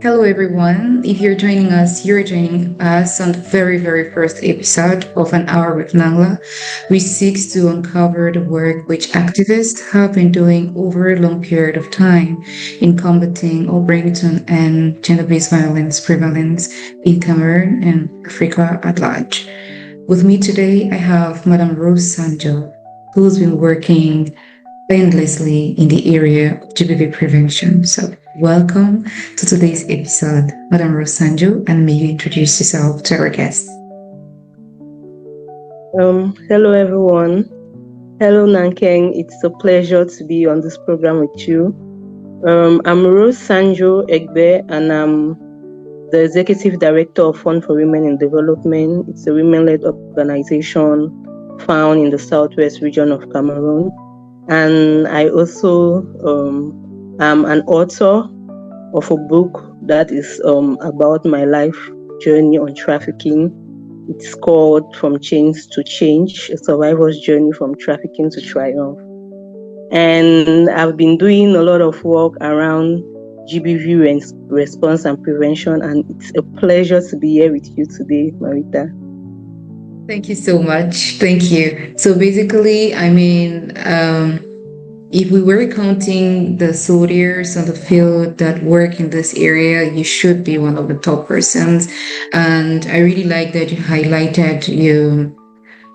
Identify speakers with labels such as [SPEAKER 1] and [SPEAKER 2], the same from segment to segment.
[SPEAKER 1] Hello, everyone. If you're joining us on the very, very first episode of An Hour with Nangla, which seeks to uncover the work which activists have been doing over a long period of time in combating or bringing to an end gender-based violence prevalence in Cameroon and Africa at large. With me today, I have Madame Rose Sanjoh, who's been working endlessly in the area of GBV prevention. So, welcome to today's episode, Madam Rosanjo, and may you introduce yourself to our guests.
[SPEAKER 2] Hello everyone. Hello Nankeng. It's a pleasure to be on this program with you. I'm Rose Sanjoh Egbe, and I'm the Executive Director of Fund for Women in Development. It's a women-led organization found in the southwest region of Cameroon. And I also am an author of a book that is about my life journey on trafficking. It's called From Chains to Change, a survivor's journey from trafficking to triumph. And I've been doing a lot of work around GBV response and prevention, and it's a pleasure to be here with you today, Marita.
[SPEAKER 1] Thank you so much. Thank you. So basically, if we were counting the soldiers on the field that work in this area, you should be one of the top persons. And I really like that you highlighted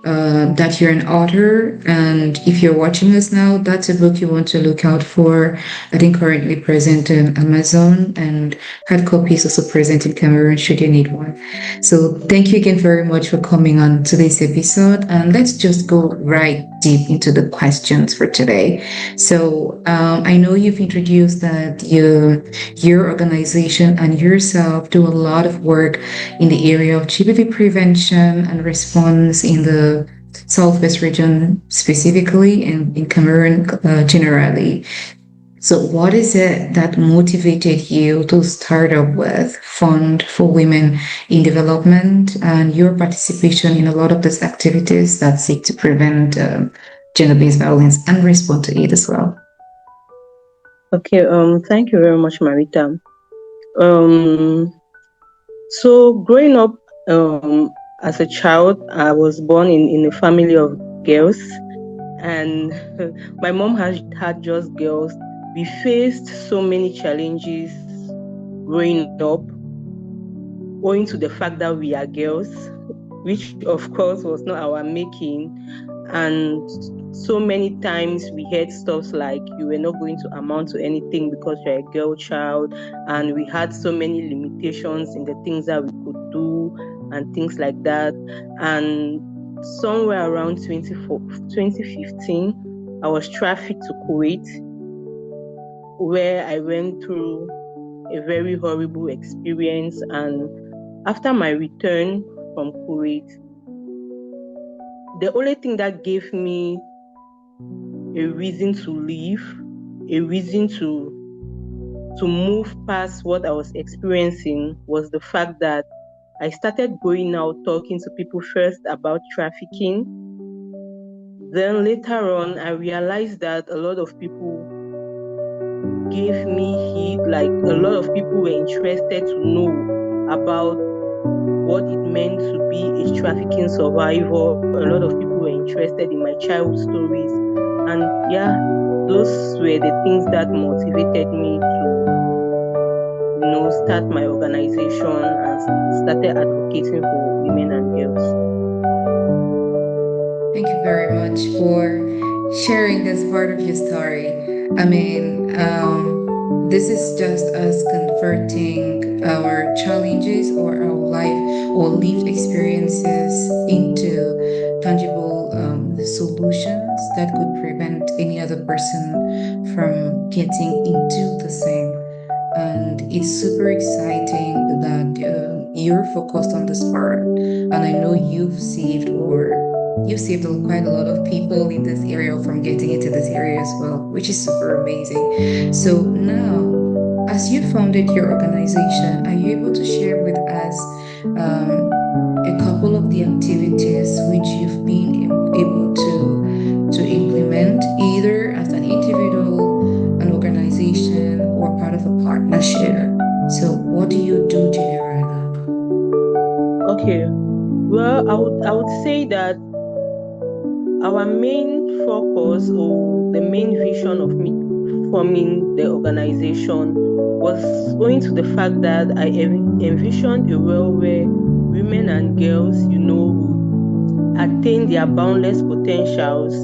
[SPEAKER 1] that you're an author, and if you're watching us now, that's a book you want to look out for. I think currently present on Amazon, and hard copies also present in Cameroon should you need one. So thank you again very much for coming on today's episode, and let's just go right deep into the questions for today. So I know you've introduced that your organization and yourself do a lot of work in the area of GBV prevention and response in the Southwest region specifically, and in Cameroon generally. So what is it that motivated you to start up with Fund for Women in Development and your participation in a lot of these activities that seek to prevent gender-based violence and respond to it as well?
[SPEAKER 2] Okay, thank you very much, Marita. So growing up as a child, I was born in a family of girls, and my mom had just girls. We faced so many challenges growing up, owing to the fact that we are girls, which of course was not our making. And so many times we heard stuff like you were not going to amount to anything because you're a girl child, and we had so many limitations in the things that we could do and things like that. And somewhere around 2015, I was trafficked to Kuwait, where I went through a very horrible experience. And after my return from Kuwait, the only thing that gave me a reason to leave, a reason to move past what I was experiencing, was the fact that I started going out talking to people first about trafficking. Then later on, I realized that a lot of people gave me heed, like a lot of people were interested to know about what it meant to be a trafficking survivor. A lot of people were interested in my childhood stories. And yeah, those were the things that motivated me to start my organization and started advocating for women and girls.
[SPEAKER 1] Thank you very much for sharing this part of your story. This is just us converting our challenges or our life or lived experiences into tangible solutions that could prevent any other person from getting into the same. And it's super exciting that you're focused on this part. And I know you've saved quite a lot of people in this area from getting into this area as well, which is super amazing. So now, as you founded your organization, are you able to share with us a couple of the activities which you've been able to implement, either as an individual, an organization, or part of a partnership? So what
[SPEAKER 2] our main focus, or the main vision of me forming the organization, was owing to the fact that I envisioned a world where women and girls, would attain their boundless potentials,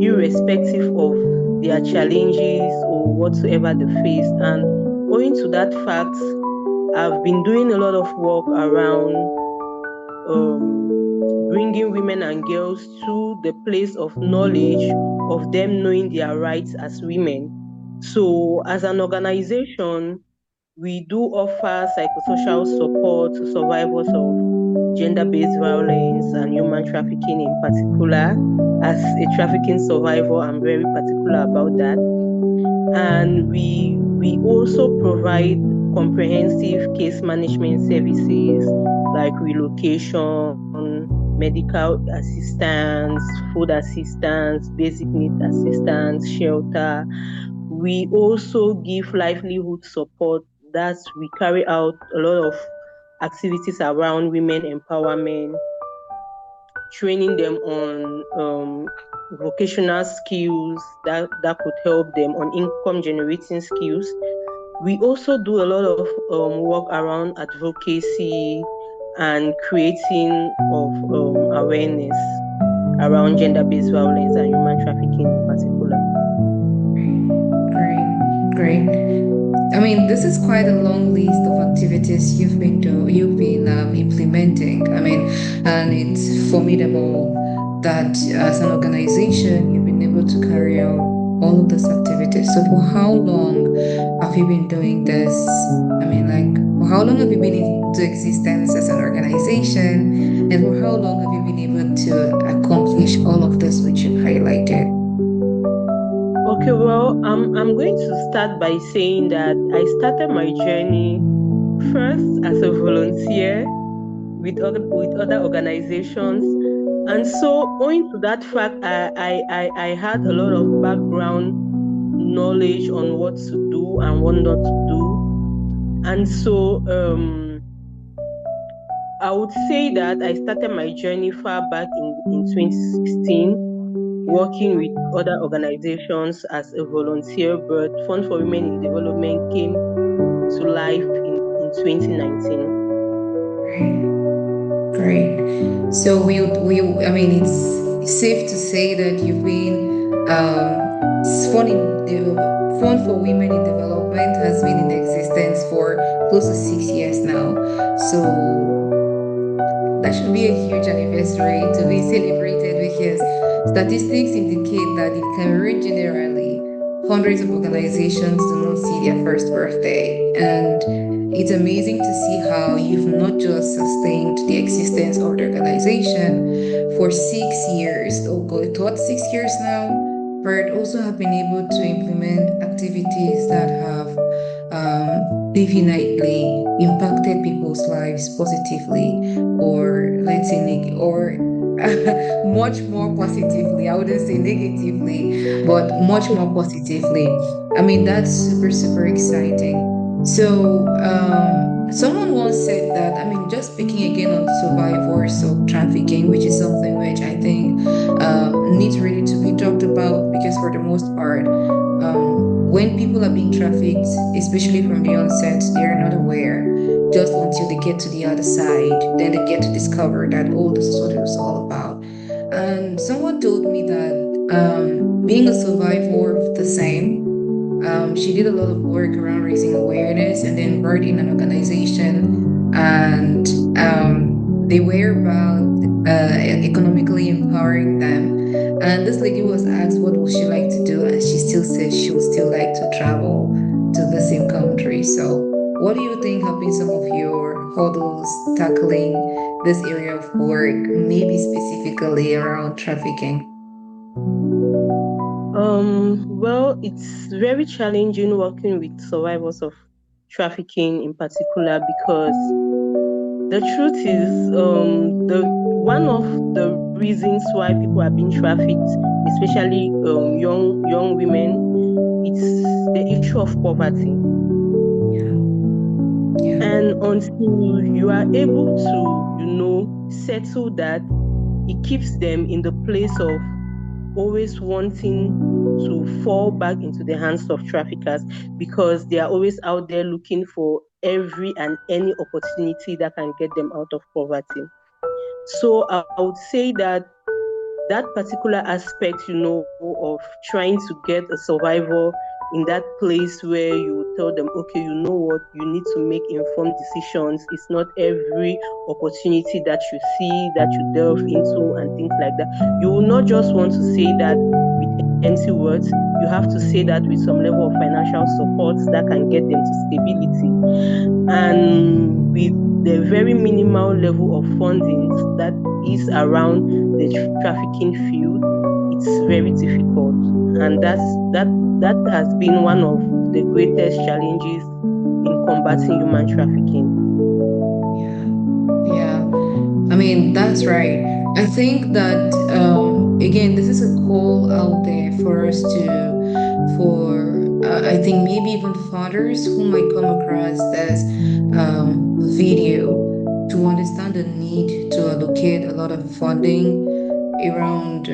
[SPEAKER 2] irrespective of their challenges or whatsoever they face. And owing to that fact, I've been doing a lot of work around bringing women and girls to the place of knowledge of them knowing their rights as women. So, as an organization, we do offer psychosocial support to survivors of gender-based violence and human trafficking in particular. As a trafficking survivor, I'm very particular about that. And we also provide comprehensive case management services like relocation, medical assistance, food assistance, basic needs assistance, shelter. We also give livelihood support. That we carry out a lot of activities around women empowerment, training them on vocational skills that could help them, on income generating skills. We also do a lot of work around advocacy and creating of awareness around gender-based violence and human trafficking in particular.
[SPEAKER 1] Great. I mean, this is quite a long list of activities you've been implementing. I mean, and it's formidable that as an organization you've been able to carry out all of these activities. So, for how long have you been doing this? I mean, like, for how long have you been into existence as an organization, and for how long have you been able to accomplish all of this which you highlighted?
[SPEAKER 2] Okay, well, I'm going to start by saying that I started my journey first as a volunteer with other organizations, and so owing to that fact, I had a lot of background knowledge on what to do and what not to do, and so I would say that I started my journey far back in 2016. Working with other organizations as a volunteer, but Fund for Women in Development came to life in 2019.
[SPEAKER 1] Great. So I mean, it's safe to say that you've been Fund for Women in Development has been in existence for close to 6 years now. So that should be a huge anniversary to be celebrated, because statistics indicate that in Cameroon generally, hundreds of organizations do not see their first birthday. And it's amazing to see how you've not just sustained the existence of the organization for 6 years, or go towards 6 years now, but also have been able to implement activities that have definitely impacted people's lives positively, or let's say, or much more positively. I wouldn't say negatively, but much more positively. I mean, that's super, super exciting. So, someone once said that, I mean, just speaking again on survivors of trafficking, which is something which I think needs really to be talked about, because for the most part, when people are being trafficked, especially from the onset, they're not aware just until they get to the other side. Then they get to discover that, oh, this is what it was all about. And someone told me that being a survivor of the same, she did a lot of work around raising awareness and then starting an organization, and they were about economically empowering them. And this lady was asked what would she like to do, and she still said she would still like to travel to the same country. So, what do you think have been some of your hurdles tackling this area of work, maybe specifically around trafficking?
[SPEAKER 2] Well, it's very challenging working with survivors of trafficking in particular, because the truth is, the one of the reasons why people are being trafficked, especially young women, it's the issue of poverty. And until you are able to, settle that, it keeps them in the place of always wanting to fall back into the hands of traffickers, because they are always out there looking for every and any opportunity that can get them out of poverty. So I would say that particular aspect, of trying to get a survivor in that place where you tell them, okay, you know what, you need to make informed decisions. It's not every opportunity that you see that you delve into and things like that. You will not just want to say that with empty words. You have to say that with some level of financial support that can get them to stability. And with the very minimal level of funding that is around the trafficking field, it's very difficult. And that has been one of the greatest challenges in combating human trafficking.
[SPEAKER 1] Yeah. I mean, that's right. I think that, again, this is a call out there for us I think maybe even fathers who might come across this video to understand the need to allocate a lot of funding around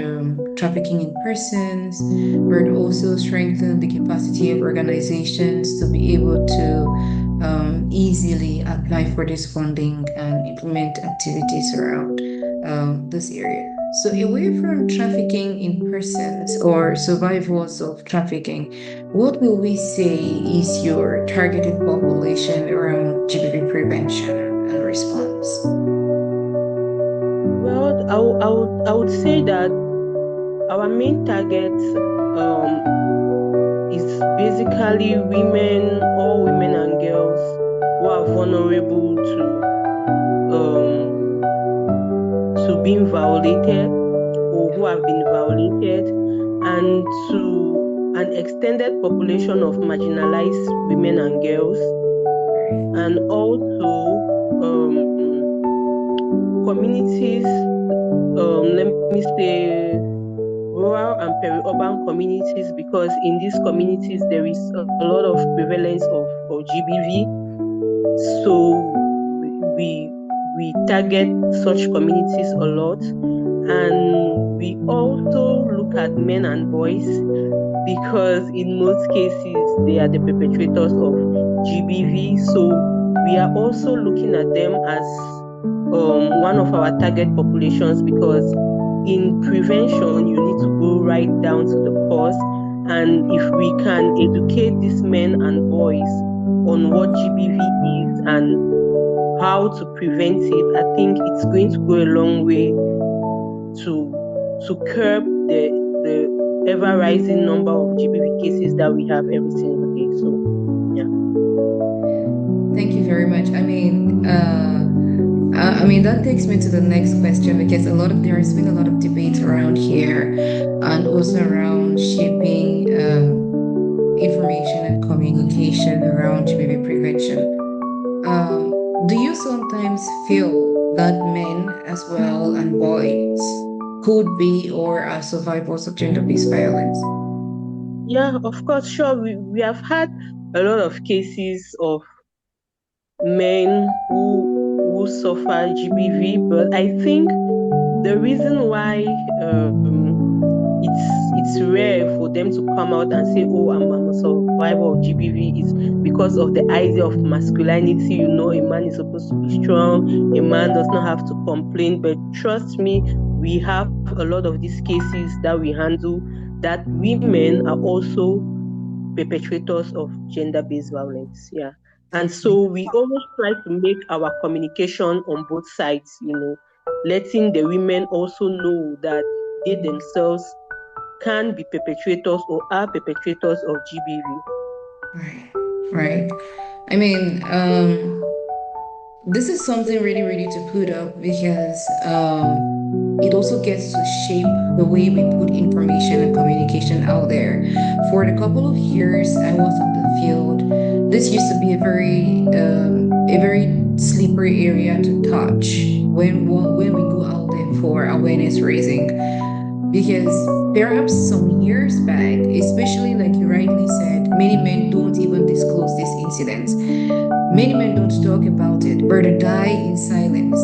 [SPEAKER 1] trafficking in persons, but also strengthen the capacity of organizations to be able to easily apply for this funding and implement activities around this area. So, away from trafficking in persons or survivors of trafficking, what will we say is your targeted population around GBV prevention and response?
[SPEAKER 2] Well, I would say that our main target is basically women, all women and girls who are vulnerable to being violated, or who have been violated, and to an extended population of marginalized women and girls, and also communities, let me say rural and peri-urban communities, because in these communities there is a lot of prevalence of GBV. So we target such communities a lot, and we also look at men and boys, because in most cases they are the perpetrators of GBV. So we are also looking at them as one of our target populations, because in prevention you need to go right down to the cause. And if we can educate these men and boys on what GBV is and how to prevent it, I think it's going to go a long way to curb the ever rising number of GBV cases that we have every single day. So yeah.
[SPEAKER 1] Thank you very much. I mean that takes me to the next question, because there has been a lot of debate around here, and also around shaping information and communication around GBV prevention. Do you sometimes feel that men as well and boys could be or are survivors of gender-based violence?
[SPEAKER 2] Yeah, of course, sure. We have had a lot of cases of men who suffer GBV, but I think the reason why it's rare for them to come out and say, "Oh, I'm a survivor of GBV," is because of the idea of masculinity. A man is supposed to be strong. A man does not have to complain. But trust me, we have a lot of these cases that we handle, that women are also perpetrators of gender-based violence. Yeah. And so we always try to make our communication on both sides, letting the women also know that they themselves can be perpetrators or are perpetrators of GBV.
[SPEAKER 1] Right, right. I mean, this is something really, really to put up, because it also gets to shape the way we put information and communication out there. For the couple of years I was on the field, this used to be a very slippery area to touch when we go out there for awareness raising, because perhaps some years back, especially like you rightly said, many men don't even disclose these incidents. Many men don't talk about it, but they die in silence.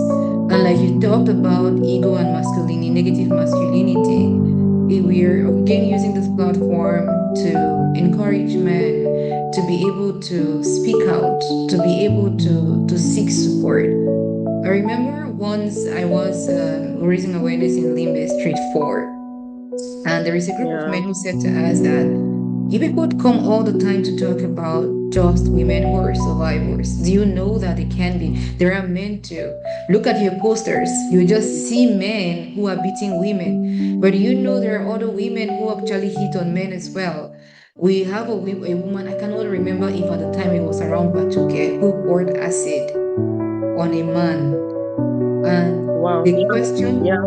[SPEAKER 1] And like you talked about ego and masculinity, negative masculinity, to encourage men to be able to speak out, to be able to seek support. I remember once I was raising awareness in Limbe Street 4, and there is a group of
[SPEAKER 2] Yeah.
[SPEAKER 1] men who said to us that you people come all the time to talk about just women who are survivors. Do you know that it can be? There are men too. Look at your posters. You just see men who are beating women. But you know there are other women who actually hit on men as well. We have a woman, I cannot remember if at the time it was around Batuke, who poured acid on a man. And
[SPEAKER 2] Wow.
[SPEAKER 1] the
[SPEAKER 2] Yeah.
[SPEAKER 1] question,
[SPEAKER 2] Yeah.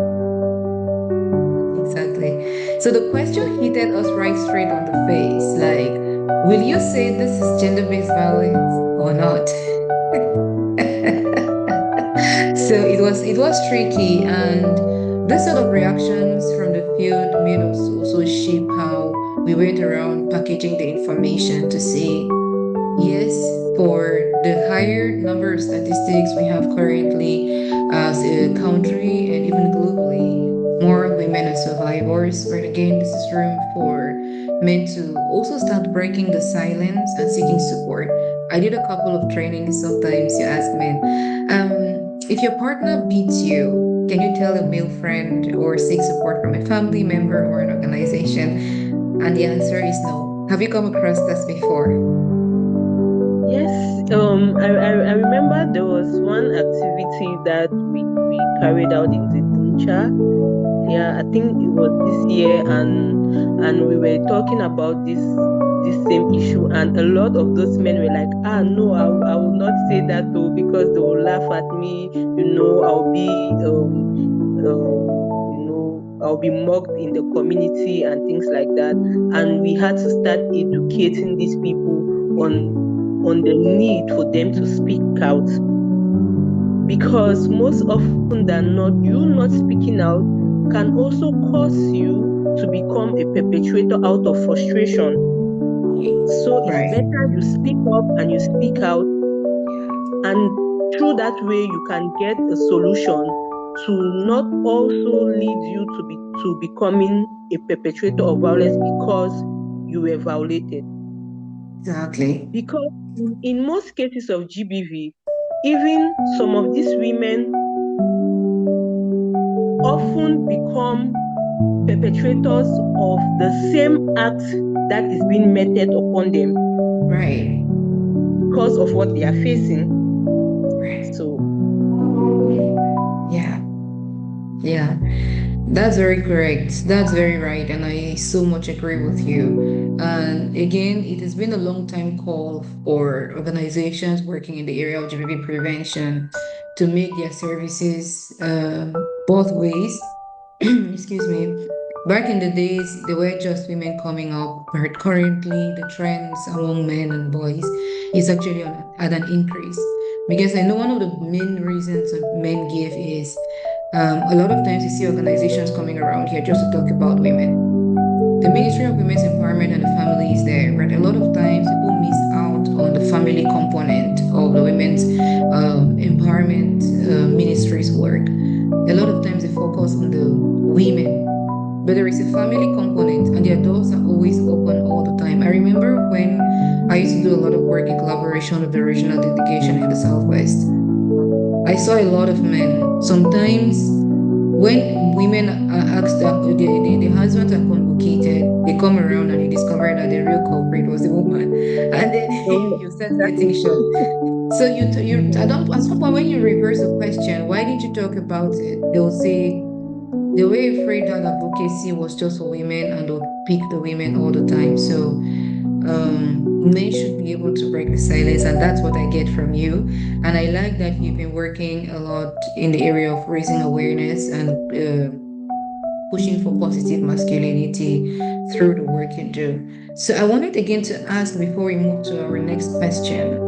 [SPEAKER 1] exactly. So the question hit us right straight on the face. Like, will you say this is gender-based violence or not? So it was tricky, and this sort of reactions from the field made us also shape how we went around packaging the information to say yes, for the higher number of statistics we have currently as a country and even globally, more women are survivors. But again, this is room for men to also start breaking the silence and seeking support. I did a couple of trainings. Sometimes you ask men, if your partner beats you, can you tell a male friend or seek support from a family member or an organization? And the answer is no. Have you come across this before?
[SPEAKER 2] Yes. I remember there was one activity that we carried out in the Buncha. Yeah, I think it was this year, and we were talking about this same issue, and a lot of those men were like, ah, no, I will not say that though, because they will laugh at me. I'll be I'll be mocked in the community and things like that. And we had to start educating these people on the need for them to speak out, because most often than not, you not speaking out can also cause you to become a perpetrator out of frustration. So it's
[SPEAKER 1] Right.
[SPEAKER 2] better you speak up and you speak out, and through that way you can get a solution to not also lead you to becoming a perpetrator of violence because you were violated.
[SPEAKER 1] Exactly.
[SPEAKER 2] Because in most cases of GBV, even some of these women often become perpetrators of the same act that is being meted upon them
[SPEAKER 1] Right.
[SPEAKER 2] because of what they are facing.
[SPEAKER 1] Right.
[SPEAKER 2] So,
[SPEAKER 1] Yeah. Yeah. That's very correct. That's very right. And I so much agree with you. And again, it has been a long time call for organizations working in the area of GBV prevention to make their services both ways. Excuse me. Back in the days, there were just women coming up, but currently the trends among men and boys is actually at an increase. Because I know one of the main reasons that men give is a lot of times you see organizations coming around here just to talk about women. The Ministry of Women's Empowerment and the Family is there, but a lot of times people miss out on the family component of the women's empowerment ministry's work. A lot of times they focus on the women, but there is a family component, and their doors are always open all the time. I remember when I used to do a lot of work in collaboration with the regional delegation in the Southwest. I saw a lot of men. Sometimes when women are asked that the husbands are convocated, they come around and you discover that the real culprit was the woman, and then
[SPEAKER 2] oh,
[SPEAKER 1] you start getting
[SPEAKER 2] exactly.
[SPEAKER 1] shocked. So I don't, at some point when you reverse the question, why didn't you talk about it? They'll say they were afraid that advocacy was just for women and they'll pick the women all the time. So men should be able to break the silence, and that's what I get from you. And I like that you've been working a lot in the area of raising awareness and pushing for positive masculinity through the work you do. So I wanted again to ask before we move to our next question.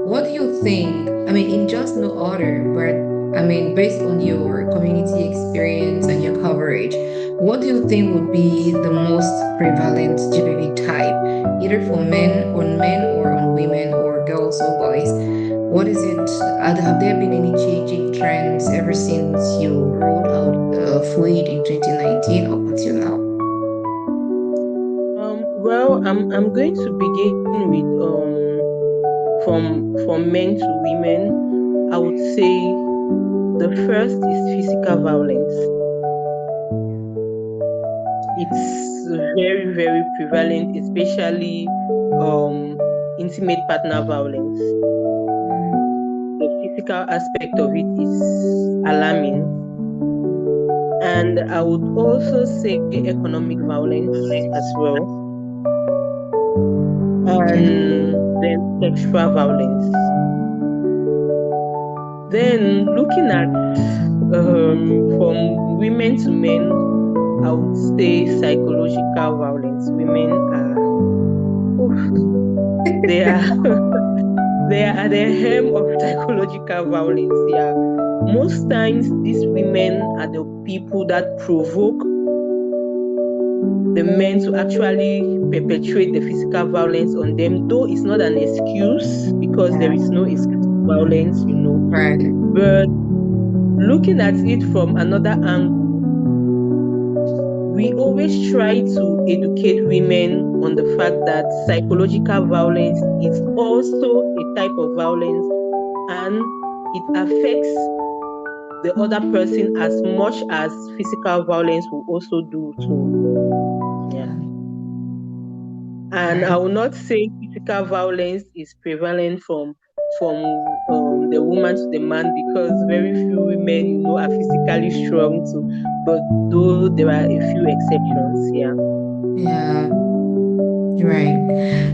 [SPEAKER 1] What do you think? I mean, in just no order, but I mean, based on your community experience and your coverage, what do you think would be the most prevalent GBV type, either for men or on women or girls or boys? What is it? Have there been any changing trends ever since you rolled out FWID in 2019 up until now?
[SPEAKER 2] Well, I'm going to begin with from men to women. I would say the first is physical violence. It's very, very prevalent, especially intimate partner violence. The physical aspect of it is alarming. And I would also say economic violence as well. And then sexual violence. Then looking at from women to men, I would say psychological violence. Women are, they are, they are at the helm of psychological violence. Yeah, most times these women are the people that provoke the men to actually perpetrate the physical violence on them. Though it's not an excuse because there is no excuse for violence,
[SPEAKER 1] Right.
[SPEAKER 2] But looking at it from another angle, we always try to educate women on the fact that psychological violence is also a type of violence and it affects the other person as much as physical violence will also do too. Yeah. And I will not say physical violence is prevalent from the woman to the man because very few women, are physically strong too. But though there are a few exceptions, yeah.
[SPEAKER 1] Yeah. Right.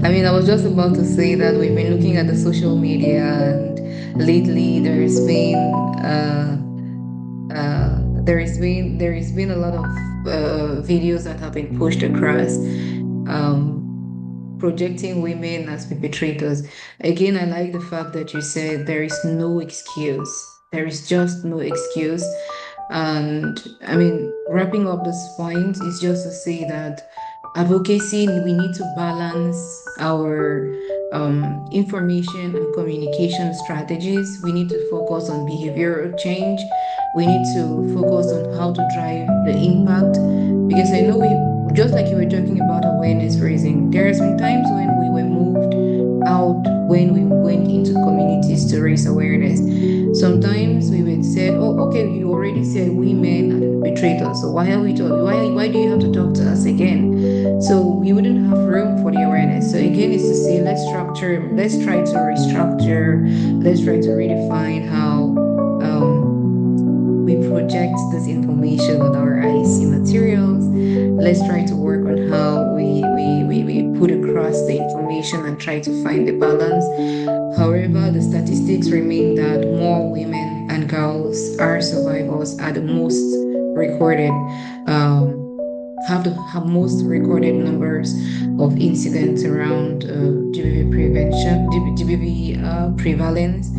[SPEAKER 1] I mean, I was just about to say that we've been looking at the social media, and lately there has been a lot of videos that have been pushed across, projecting women as perpetrators. Again, I like the fact that you said there is no excuse. There is just no excuse. And I mean, wrapping up this point is just to say that advocacy, we need to balance our information and communication strategies. We need to focus on behavioral change. We need to focus on how to drive the impact. Because I know just like you were talking about awareness raising, there has been times when we were moved out, when we went into communities to raise awareness. Sometimes we would say, "Oh, okay, you already said we men are the perpetrators, so why are we talking? Why do you have to talk to us again?" So we wouldn't have room for the awareness. So again, it's to say, let's try to restructure, let's try to redefine how we project this information on our IC materials. Let's try to work on how we put across the information and try to find the balance. However, the statistics remain that more women and girls are survivors, are the most recorded, have most recorded numbers of incidents around GBV prevention, GBV prevalence.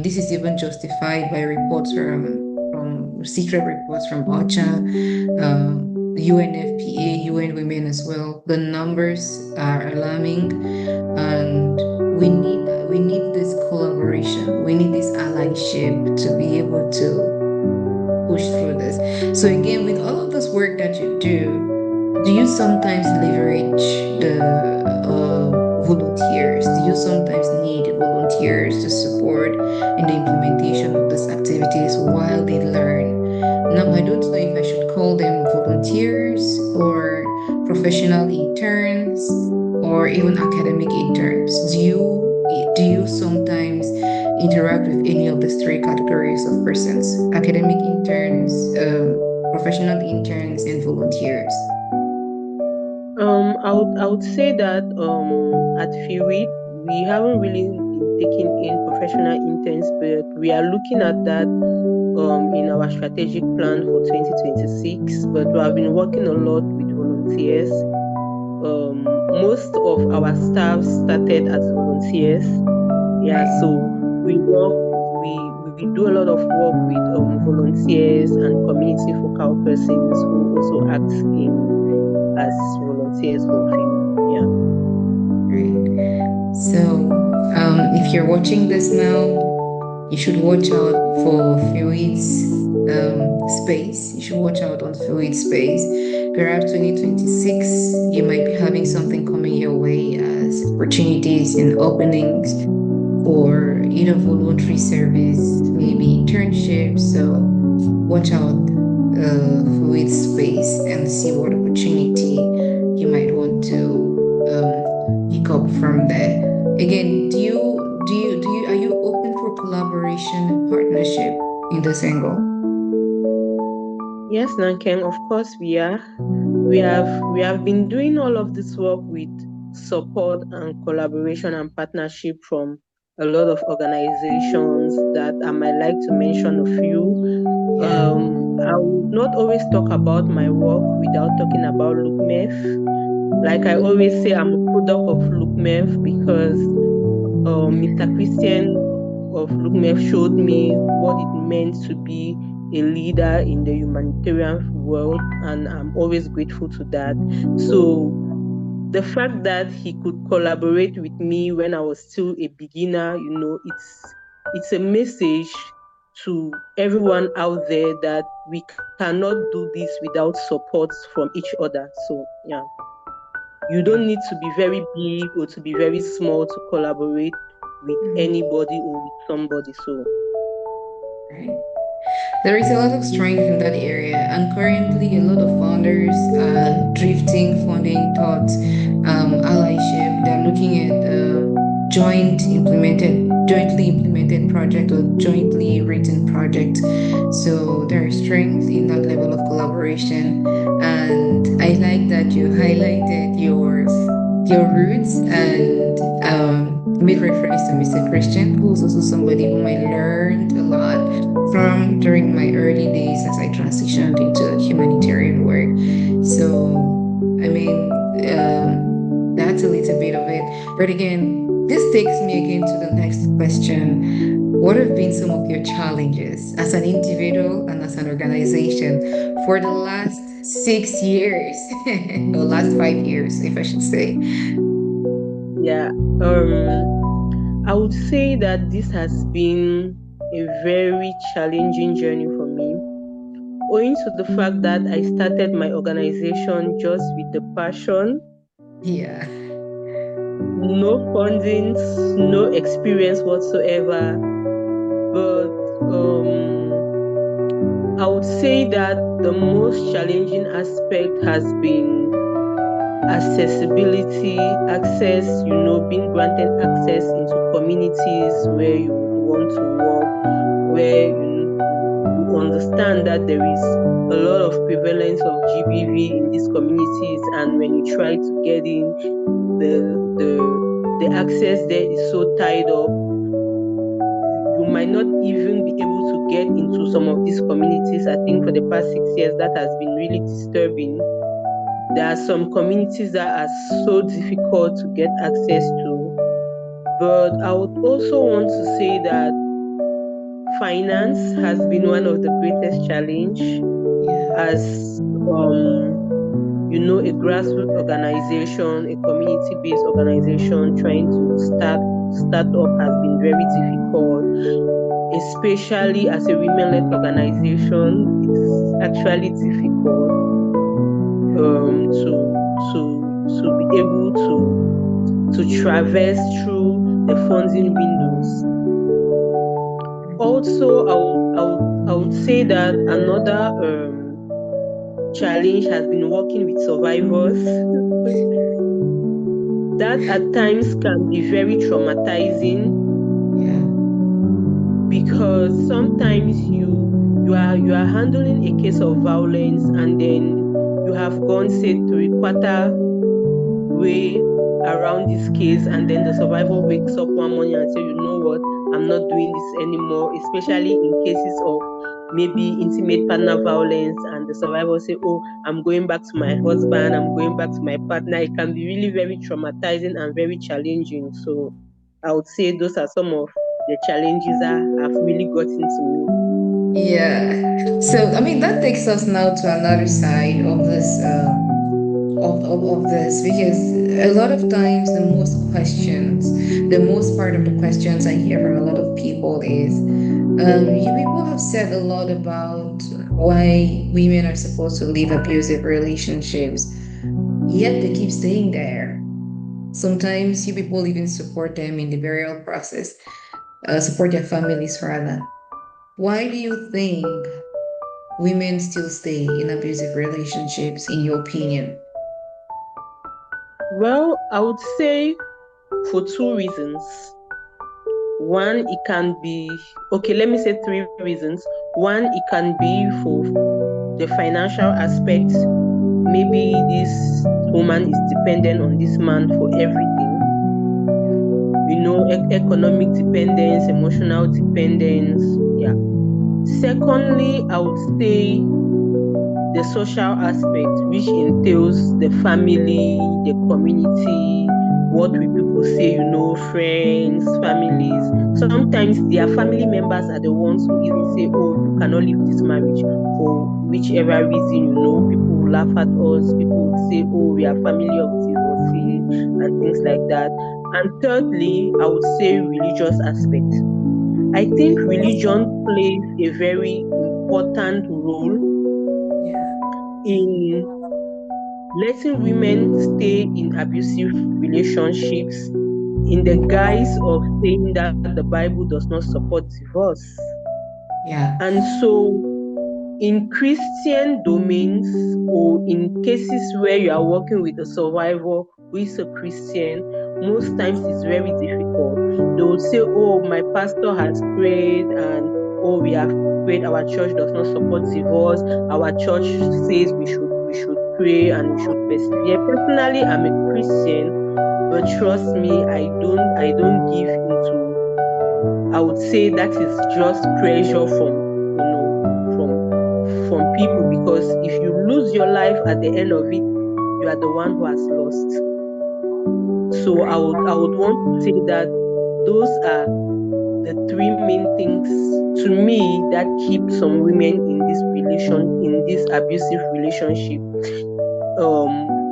[SPEAKER 1] This is even justified by reports from secret reports from OCHA, UNFPA, UN Women as well. The numbers are alarming, and we need this collaboration. We need this allyship to be able to push through this. So again, with all of this work that you do you sometimes leverage the volunteers? Do you sometimes need volunteers to support in the implementation of these activities while they learn? Now, I don't know if I should call them volunteers or professional interns or even academic interns. Do you sometimes interact with any of these three categories of persons: academic interns, professional interns, and volunteers?
[SPEAKER 2] I would say that at FWID we haven't really been taking in professional interns, but we are looking at that in our strategic plan for 2026. But we have been working a lot with volunteers. Most of our staff started as volunteers. Yeah, so we do a lot of work with volunteers and community focal persons who also act in as volunteers for film. Yeah.
[SPEAKER 1] Great. So, if you're watching this now, you should watch out for FWID's space. You should watch out on FWID space. Perhaps 2026, you might be having some opportunities and openings for voluntary service, maybe internships. So watch out with space and see what opportunity you might want to pick up from there. Again, are you open for collaboration and partnership in this angle?
[SPEAKER 2] Yes, Nankem, of course we are. We have been doing all of this work with support and collaboration and partnership from a lot of organizations that I might like to mention a few.
[SPEAKER 1] Yeah.
[SPEAKER 2] I would not always talk about my work without talking about LookMef. Like I always say, I'm a product of LookMef because Mr. Christian of LookMef showed me what it meant to be a leader in the humanitarian world, and I'm always grateful to that. So the fact that he could collaborate with me when I was still a beginner, it's a message to everyone out there that we cannot do this without support from each other. So yeah, you don't need to be very big or to be very small to collaborate with anybody or with somebody. So
[SPEAKER 1] Right. There is a lot of strength in that area, and currently a lot of founders are drifting funding towards allyship. They're looking at jointly implemented project or jointly written project. So there is strength in that level of collaboration, and I like that you highlighted your roots and made reference to Mr. Christian, who's also somebody whom I learned a lot from during my early days as I transitioned into humanitarian work. So, I mean, that's a little bit of it. But again, this takes me again to the next question. What have been some of your challenges as an individual and as an organization for the last 6 years, or last 5 years, if I should say?
[SPEAKER 2] yeah, I would say that this has been a very challenging journey for me, owing to the fact that I started my organization just with the passion,
[SPEAKER 1] Yeah.
[SPEAKER 2] no funding, no experience whatsoever. But I would say that the most challenging aspect has been accessibility, access, being granted access into communities where you would want to work, where you understand that there is a lot of prevalence of GBV in these communities, and when you try to get in, the access there is so tied up. You might not even be able to get into some of these communities. I think for the past 6 years, that has been really disturbing. There are some communities that are so difficult to get access to. But I would also want to say that finance has been one of the greatest challenge as a grassroots organization, a community-based organization trying to start up has been very difficult, especially as a women-led organization. It's actually difficult to be able to traverse through the funding windows. Also, I would say that another challenge has been working with survivors. That at times can be very traumatizing. Because sometimes you are handling a case of violence, and then you have gone, say, to a quarter way around this case, and then the survivor wakes up one morning and say, you know what, I'm not doing this anymore, especially in cases of maybe intimate partner violence, and the survivor say, oh, I'm going back to my husband, I'm going back to my partner. It can be really very traumatizing and very challenging. So I would say those are some of the challenges that have really gotten to me.
[SPEAKER 1] Yeah. So, I mean, that takes us now to another side of this, of this, because a lot of times the most part of the questions I hear from a lot of people is, you people have said a lot about why women are supposed to leave abusive relationships, yet they keep staying there. Sometimes you people even support them in the burial process, support their families rather. Why do you think women still stay in abusive relationships, in your opinion?
[SPEAKER 2] Well, I would say for two reasons. One, it can be, okay, let me say three reasons. One, it can be for the financial aspect. Maybe this woman is dependent on this man for everything. Economic dependence, emotional dependence. Yeah. Secondly, I would say the social aspect, which entails the family, the community, what will people say, friends, families. Sometimes their family members are the ones who even say, oh, you cannot leave this marriage for whichever reason, people will laugh at us, people would say, oh, we are family of divorcee and things like that. And thirdly, I would say religious aspect. I think religion plays a very important role in letting women stay in abusive relationships in the guise of saying that the Bible does not support divorce.
[SPEAKER 1] Yeah.
[SPEAKER 2] And so, in Christian domains or in cases where you are working with a survivor who is a Christian, most times it's very difficult. They will say, oh, my pastor has prayed and oh, we have prayed, our church does not support divorce, our church says we should pray and we should persevere. Personally, I'm a Christian, but trust me, I don't give into, I would say that is just pressure from people, because if you lose your life at the end of it, you are the one who has lost. So I would want to say that those are the three main things to me that keep some women in this abusive relationship.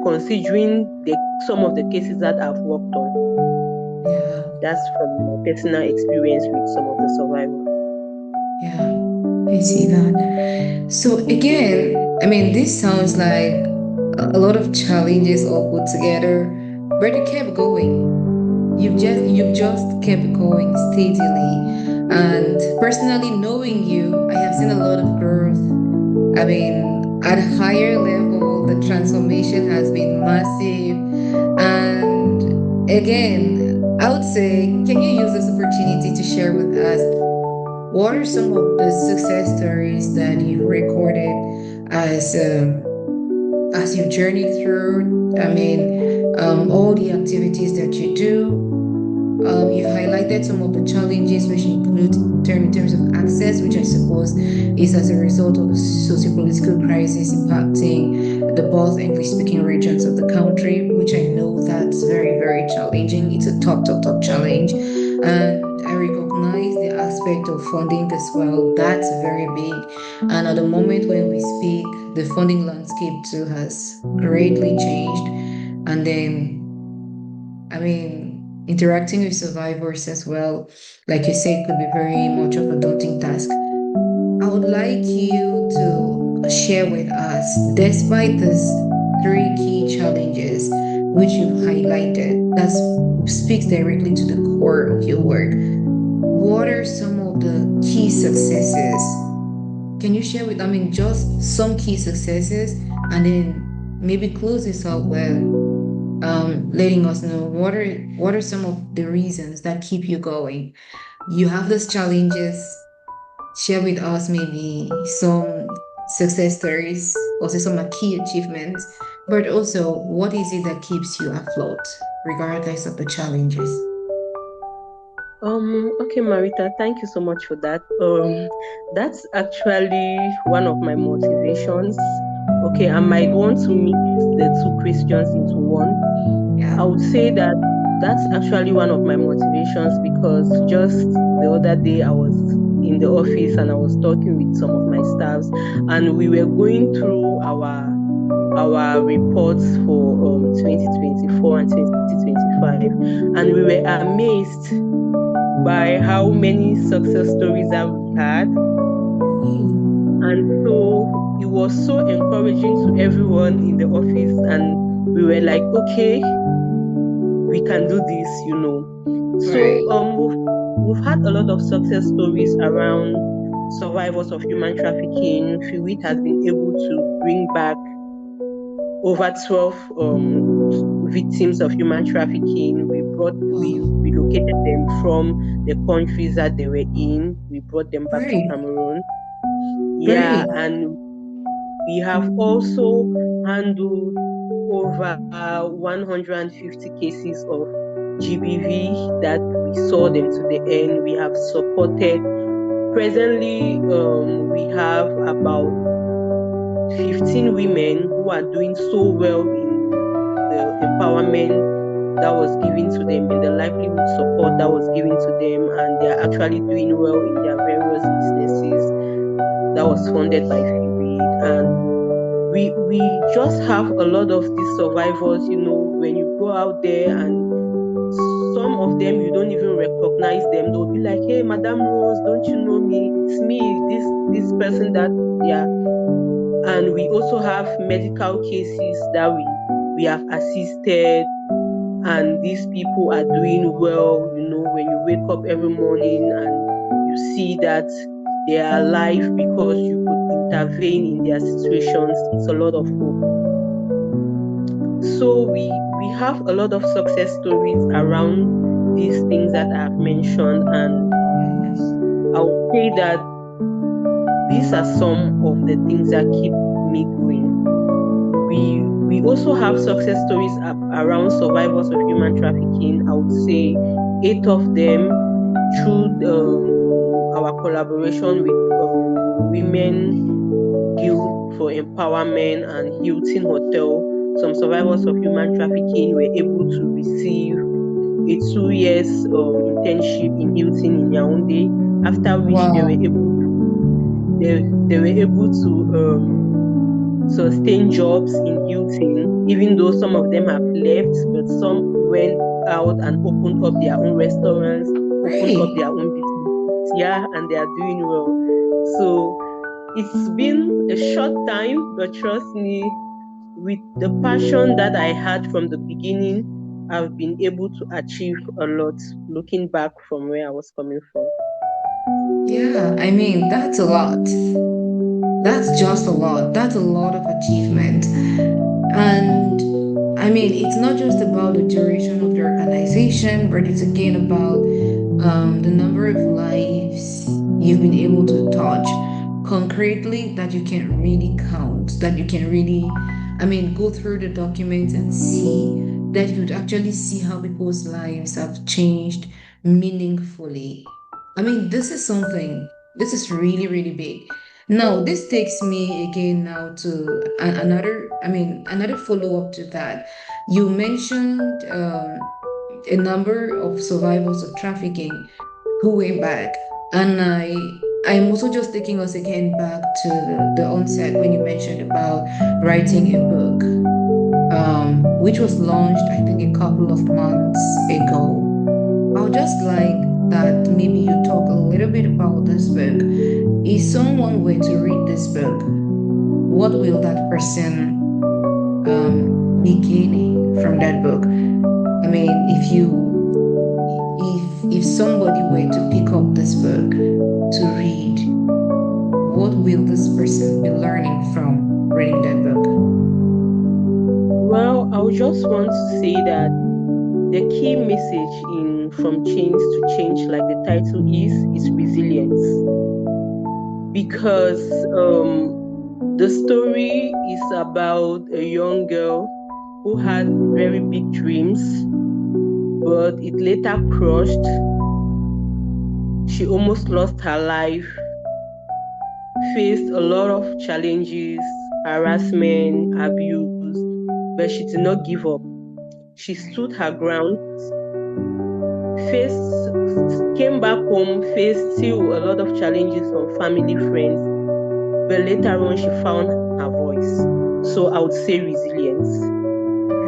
[SPEAKER 2] Considering some of the cases that I've worked on.
[SPEAKER 1] Yeah.
[SPEAKER 2] That's from my personal experience with some of the survivors.
[SPEAKER 1] Yeah. I see that. So again, I mean, this sounds like a lot of challenges all put together, but you kept going. You've just kept going steadily. And personally knowing you, I have seen a lot of growth. I mean, at a higher level, the transformation has been massive. And again, I would say, can you use this opportunity to share with us what are some of the success stories that you've recorded as you've journeyed through? I mean, all the activities that you do. You highlighted some of the challenges, which include in terms of access, which I suppose is as a result of the socio-political crisis impacting the both English-speaking regions of the country, which I know that's very, very challenging. It's a top challenge. And I recognize the aspect of funding as well. That's very big. And at the moment when we speak, the funding landscape too has greatly changed. And then I mean, interacting with survivors as well, like you said, could be very much of a daunting task. I would like you to share with us, despite these three key challenges which you've highlighted, that speaks directly to the core of your work. What are some of the key successes? Can you share with, I mean, just some key successes and then maybe close this out with letting us know what are some of the reasons that keep you going. You have those challenges. Share with us maybe some success stories, also some key achievements, but also what is it that keeps you afloat regardless of the challenges?
[SPEAKER 2] Okay, Marita, thank you so much for that. That's actually one of my motivations. Okay, I might want to mix the two questions into one. I would say that that's actually one of my motivations, because just the other day I was in the office and I was talking with some of my staffs, and we were going through our reports for 2024 and 2025, and we were amazed by how many success stories that we had. And so it was so encouraging to everyone in the office, and we were like, okay, we can do this,
[SPEAKER 1] Right.
[SPEAKER 2] So we've had a lot of success stories around survivors of human trafficking. FWID has been able to bring back over 12 victims of human trafficking. We relocated them from the countries that they were in. We brought them back to
[SPEAKER 1] Great.
[SPEAKER 2] Cameroon. Yeah,
[SPEAKER 1] Great.
[SPEAKER 2] and we have also handled over 150 cases of GBV that we saw them to the end. We have supported. Presently, we have about 15 women who are doing so well in the empowerment that was given to them, in the livelihood support that was given to them, and they are actually doing well in their various businesses that was funded by FWID. And we just have a lot of these survivors, when you go out there, and some of them you don't even recognize them. They'll be like, "Hey, Madam Rose, don't you know me? It's me, this person that." Yeah. And we also have medical cases that we have assisted, and these people are doing well. When you wake up every morning and you see that they are alive because you could intervene in their situations, it's a lot of hope. So we have a lot of success stories around these things that I've mentioned, and I would say that these are some of the things that keep me going. We also have success stories around survivors of human trafficking. I would say 8 of them through our collaboration with Women Guild for Empowerment and Hilton Hotel. Some survivors of human trafficking were able to receive a 2 years internship in Hilton in Yaoundé, after which they were able to sustain jobs in Hilton, even though some of them have left, but some went out and opened up their own restaurants, opened up their own businesses, yeah, and they are doing well. So it's been a short time, but trust me, with the passion that I had from the beginning, I've been able to achieve a lot, looking back from where I was coming from.
[SPEAKER 1] Yeah, I mean, that's a lot. That's just a lot. That's a lot of achievement. And I mean, it's not just about the duration of the organization, but it's again about the number of lives you've been able to touch concretely that you can really count, that you can really, I mean, go through the documents and see that you would actually see how people's lives have changed meaningfully. I mean, this is really, really big. Now, this takes me again now to another follow up to that. You mentioned a number of survivors of trafficking who went back, and I'm also just taking us again back to the onset when you mentioned about writing a book, which was launched I think a couple of months ago. I would just like that maybe you talk a little bit about this book. If someone were to read this book, what will that person be gaining from that book? I mean, if somebody were to pick up this book to read, what will this person be learning from reading that book?
[SPEAKER 2] Well, I would just want to say that the key message in From Chains to Change, like the title is resilience. Because the story is about a young girl who had very big dreams, but it later crushed. She almost lost her life, faced a lot of challenges, harassment, abuse, but she did not give up. She stood her ground, came back home, faced still a lot of challenges from family, friends, but later on she found her voice. So I would say resilience.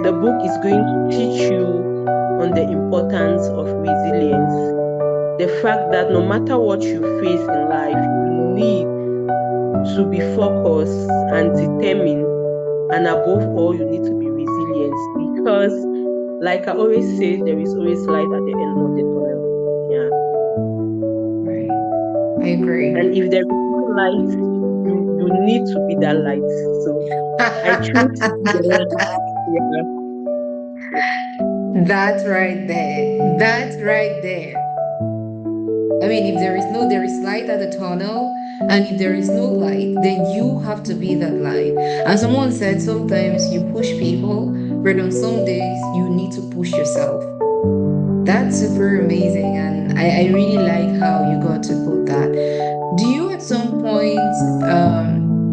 [SPEAKER 2] The book is going to teach you on the importance of resilience. The fact that no matter what you face in life, you need to be focused and determined, and above all, you need to be resilient, because like I always say, there is always light at the end of the tunnel. Yeah.
[SPEAKER 1] Right. I agree.
[SPEAKER 2] And if there is no light, you need to be that light. So I choose to be the light. Yeah.
[SPEAKER 1] That's right there. That's right there. I mean, if there is light at the tunnel, and if there is no light, then you have to be that light. And someone said sometimes you push people, but on some days you need to push yourself. That's super amazing, and I really like how you got to put that. Do you at some point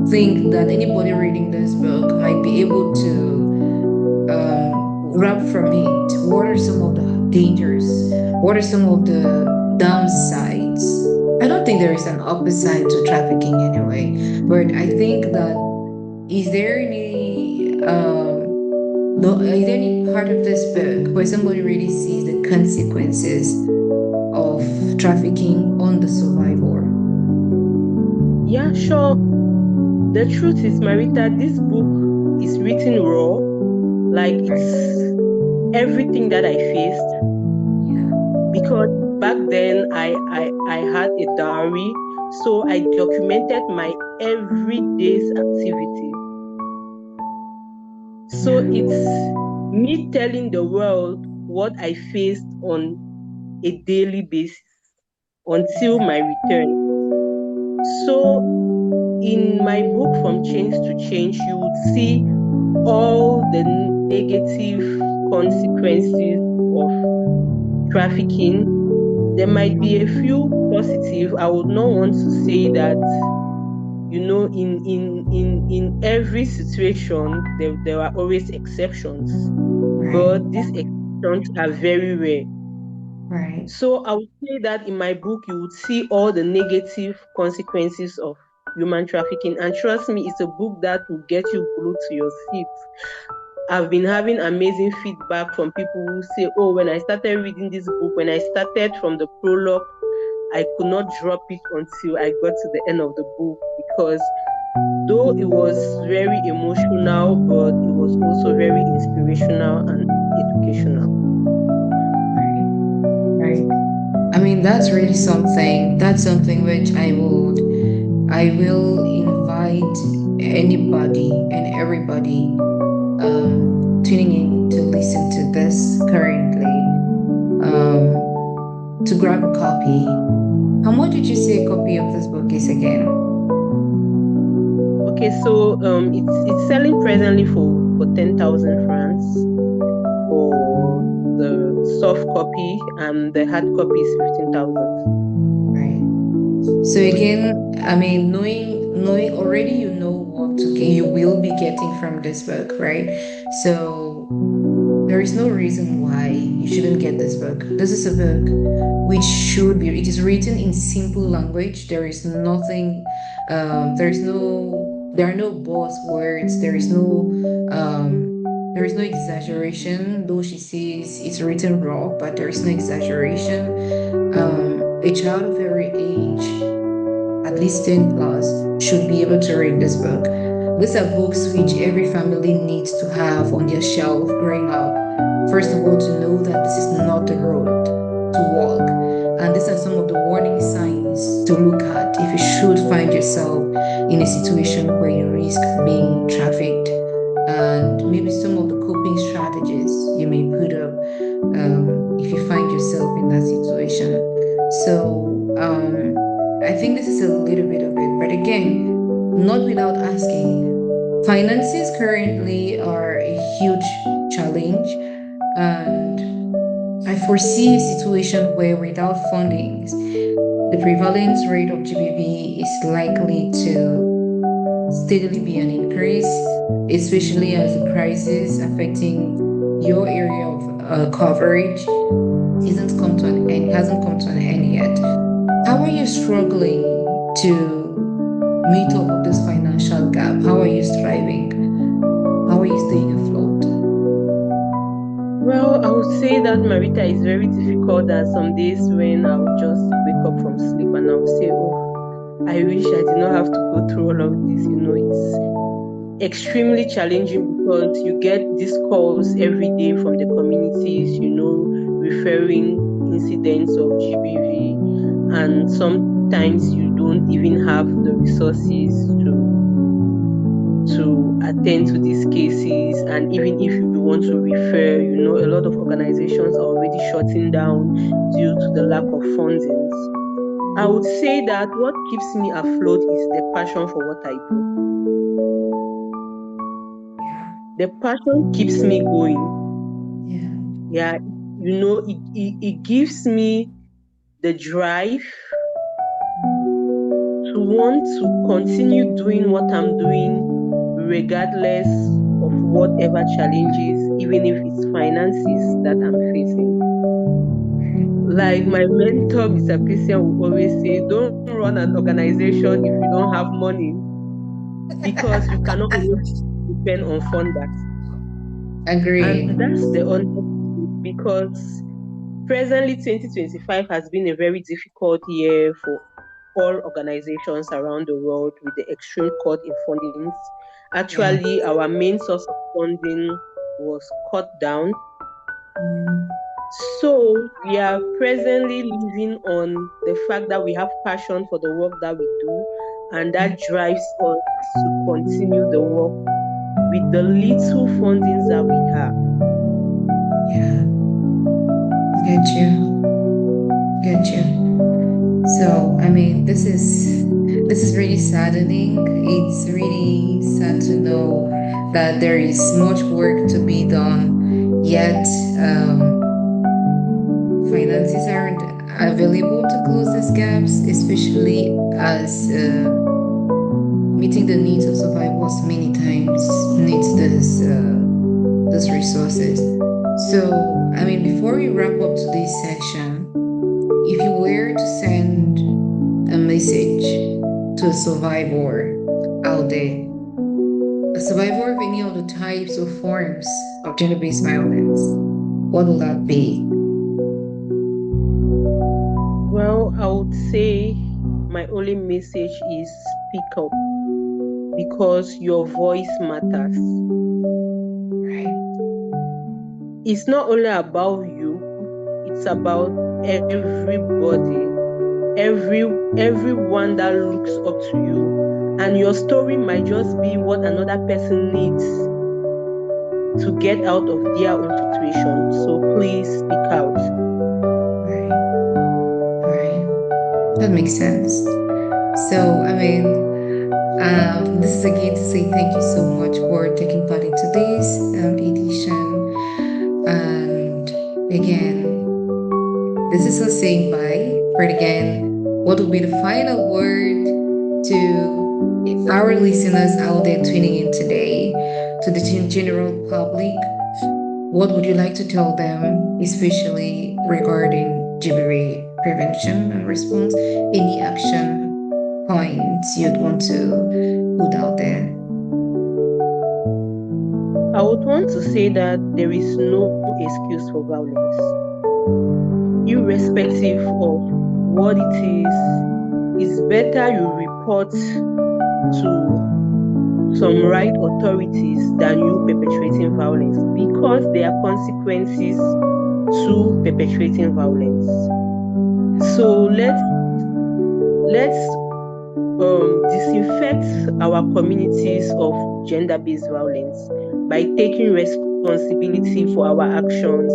[SPEAKER 1] think that anybody reading this book might be able to grab from it? What are some of the dangers? What are some of the downsides? I don't think there is an upside to trafficking anyway, but I think that is there any no, is there any part of this book where somebody really sees the consequences of trafficking on the survivor?
[SPEAKER 2] Yeah, sure. The truth is, Marita, this book is written raw. Like it's everything that I faced.
[SPEAKER 1] Yeah.
[SPEAKER 2] Because back then I had a diary, so I documented my everyday's activities. So it's me telling the world what I faced on a daily basis until my return. So in my book From Change to Change, you would see all the negative consequences of trafficking. There might be a few positive. I would not want to say that, in every situation there are always exceptions, but these exceptions are very rare.
[SPEAKER 1] Right.
[SPEAKER 2] So I would say that in my book you would see all the negative consequences of human trafficking, and trust me, it's a book that will get you glued to your seat. I've been having amazing feedback from people who say, oh, when I started reading this book, when I started from the prologue, I could not drop it until I got to the end of the book, because though it was very emotional, but it was also very inspirational and educational.
[SPEAKER 1] Right. I mean, that's really something. That's something which I will invite anybody and everybody tuning in to listen to this currently to grab a copy. How much did you say a copy of this book is again?
[SPEAKER 2] Okay, so it's selling presently for 10,000 francs for the soft copy, and the hard copy is 15,000.
[SPEAKER 1] Right. So again, I mean, knowing already, you know what you will be getting from this book, right? So there is no reason why you shouldn't get this book. This is a book which should be. It is written in simple language. There is nothing. There are no buzzwords. There is no exaggeration. Though she says it's written raw, but there is no exaggeration. A child of every age, at least 10 plus, should be able to read this book. These are books which every family needs to have on their shelf growing up. First of all, to know that this is not the road to walk. And these are some of the warning signs to look at if you should find yourself in a situation where you risk being trafficked. And maybe some of the coping strategies you may put up if you find yourself in that situation. So I think this is a little bit of it. But again, not without asking. Finances currently are a huge challenge, and I foresee a situation where without fundings, the prevalence rate of GBV is likely to steadily be an increase, especially as the crisis affecting your area of coverage hasn't come to an end yet. How are you struggling to meet up with this financial gap? How are you striving? How are you staying afloat?
[SPEAKER 2] Well, I would say that, Marita, is very difficult. That some days when I would just wake up from sleep and I would say, oh, I wish I did not have to go through all of this. extremely challenging because you get these calls every day from the communities, referring incidents of GBV, and sometimes you don't even have the resources to attend to these cases. And even if you want to refer, a lot of organizations are already shutting down due to the lack of funding. I would say that what keeps me afloat is the passion for what I do. The passion keeps me going. Yeah, it gives me the drive to want to continue doing what I'm doing, regardless of whatever challenges, even if it's finances that I'm facing. Like my mentor, Mr. Christian, will always say, don't run an organization if you don't have money, because you cannot always depend on funders.
[SPEAKER 1] Agreed.
[SPEAKER 2] And that's the honest truth, because presently 2025 has been a very difficult year for all organizations around the world with the extreme cut in fundings. Actually, our main source of funding was cut down. So we are presently living on the fact that we have passion for the work that we do, and that drives us to continue the work with the little fundings that we have.
[SPEAKER 1] Yeah. Get you. So, I mean, this is really saddening. It's really sad to know that there is much work to be done, yet finances aren't available to close these gaps, especially as meeting the needs of survivors many times needs these resources. So, I mean, before we wrap up today's section, if you were to send a message to a survivor out there, a survivor of any of the types or forms of gender-based violence, what will that be?
[SPEAKER 2] Well, I would say my only message is speak up, because your voice matters.
[SPEAKER 1] Right.
[SPEAKER 2] It's not only about you, it's about everybody, everyone that looks up to you. And your story might just be what another person needs to get out of their own situation. So please speak out.
[SPEAKER 1] Right. That makes sense. So, I mean, this is again to say thank you so much for taking part in today's edition. And again, this is us saying bye. But again, what will be the final word to our listeners out there tuning in today, to the general public? What would you like to tell them, especially regarding GBV prevention and response? Any action points you'd want to put out there?
[SPEAKER 2] I would want to say that there is no excuse for violence. Irrespective of what it is, it's better you report to some right authorities than you perpetrating violence, because there are consequences to perpetrating violence. So let's disinfect our communities of gender-based violence by taking responsibility for our actions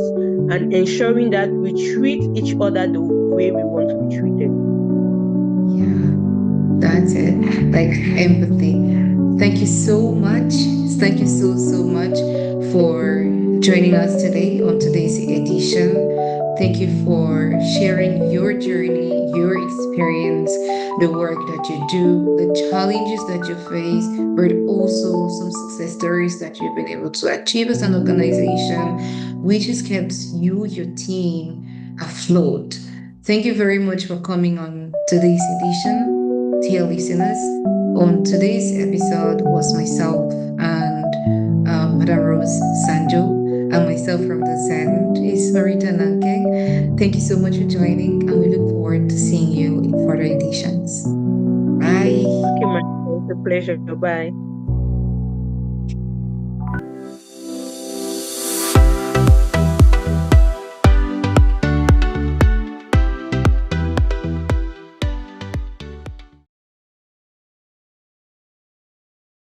[SPEAKER 2] and ensuring that we treat each other the way we want to be treated.
[SPEAKER 1] Yeah, that's it. Like empathy. Thank you so much. Thank you so much for joining us today on today's edition. Thank you for sharing your journey, your experience, the work that you do, the challenges that you face, but also some success stories that you've been able to achieve as an organization, which has kept you, your team afloat. Thank you very much for coming on today's edition. Dear listeners, on today's episode was myself and Madam Rose Sanjoh, and myself from the Zen is Marita Nanke. Thank you so much for joining, and we look forward to seeing you in further editions. Bye.
[SPEAKER 2] Okay, it's a pleasure. Bye.